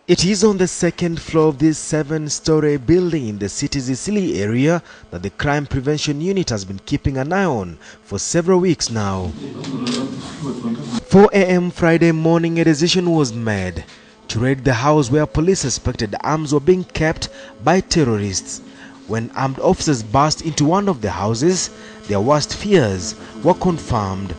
It is on the second floor of this 7-story building in the city's Eastleigh area that the Crime Prevention Unit has been keeping an eye on for several weeks now. 4 a.m. Friday morning, a decision was made to raid the house where police suspected arms were being kept by terrorists. When armed officers burst into one of the houses, their worst fears were confirmed.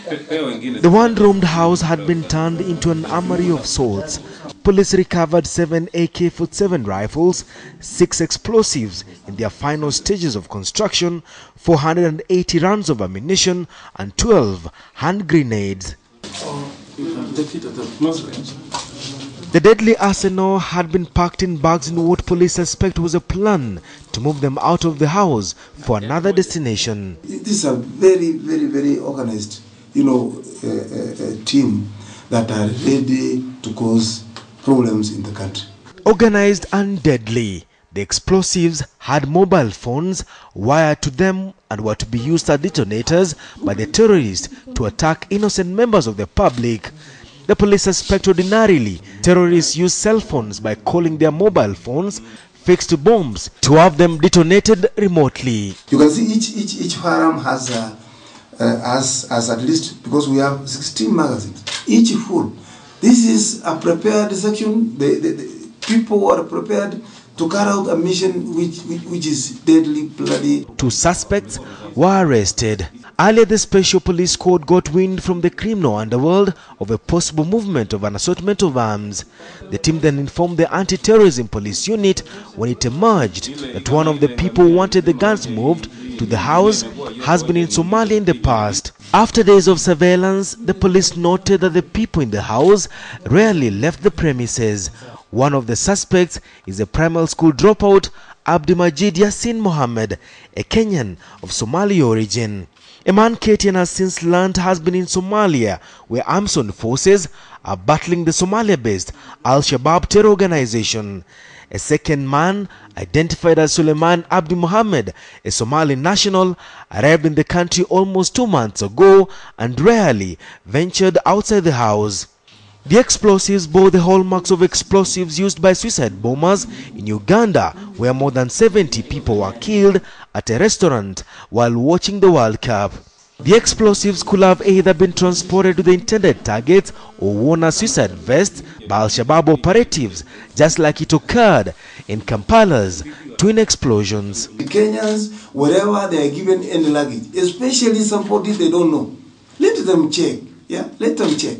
The one-roomed house had been turned into an armory of sorts. Police recovered 7 AK-47 rifles, 6 explosives in their final stages of construction, 480 rounds of ammunition and 12 hand grenades. The deadly arsenal had been packed in bags in what police suspect was a plan to move them out of the house for another destination. This is a very organized, team that are ready to cause problems in the country. Organized and deadly, the explosives had mobile phones wired to them and were to be used as detonators by the terrorists to attack innocent members of the public. The police suspect ordinarily terrorists use cell phones by calling their mobile phones fixed to bombs to have them detonated remotely. You can see each firearm has at least, because we have 16 magazines, each full. This is a prepared section. The people are prepared to carry out a mission which is deadly, bloody. 2 suspects were arrested. Earlier, the Special Police Squad got wind from the criminal underworld of a possible movement of an assortment of arms. The team then informed the Anti-Terrorism Police Unit when it emerged that one of the people who wanted the guns moved to the house has been in Somalia in the past. After days of surveillance, the police noted that the people in the house rarely left the premises. One of the suspects is a primary school dropout, Abdimajid Yassin Mohammed, a Kenyan of Somali origin. A man KTN has since learned has been in Somalia, where armed forces are battling the Somalia-based Al-Shabaab terror organization. A second man, identified as Suleiman Abdi Mohammed, a Somali national, arrived in the country almost 2 months ago and rarely ventured outside the house. The explosives bore the hallmarks of explosives used by suicide bombers in Uganda, where more than 70 people were killed at a restaurant while watching the World Cup. The explosives could have either been transported to the intended targets or worn as suicide vests by Al-Shabaab operatives, just like it occurred in Kampala's twin explosions. The Kenyans, wherever they are given any luggage, especially somebody they don't know, let them check. Let them check.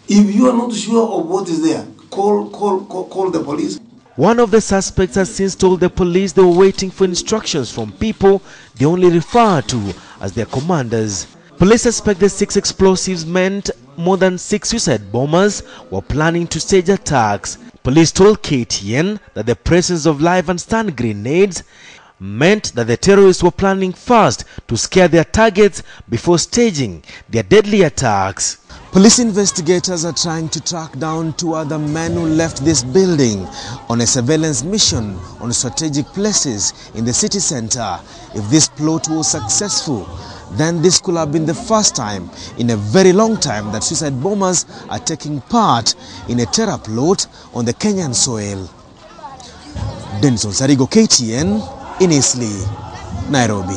If you are not sure of what is there, call the police. One of the suspects has since told the police they were waiting for instructions from people they only refer to as their commanders. Police suspect the 6 explosives meant more than 6 suicide bombers were planning to stage attacks. Police told KTN that the presence of live and stun grenades meant that the terrorists were planning first to scare their targets before staging their deadly attacks. Police investigators are trying to track down 2 other men who left this building on a surveillance mission on strategic places in the city center. If this plot was successful, then this could have been the first time in a very long time that suicide bombers are taking part in a terror plot on the Kenyan soil. Denson Sarigo, KTN, in Eastleigh, Nairobi.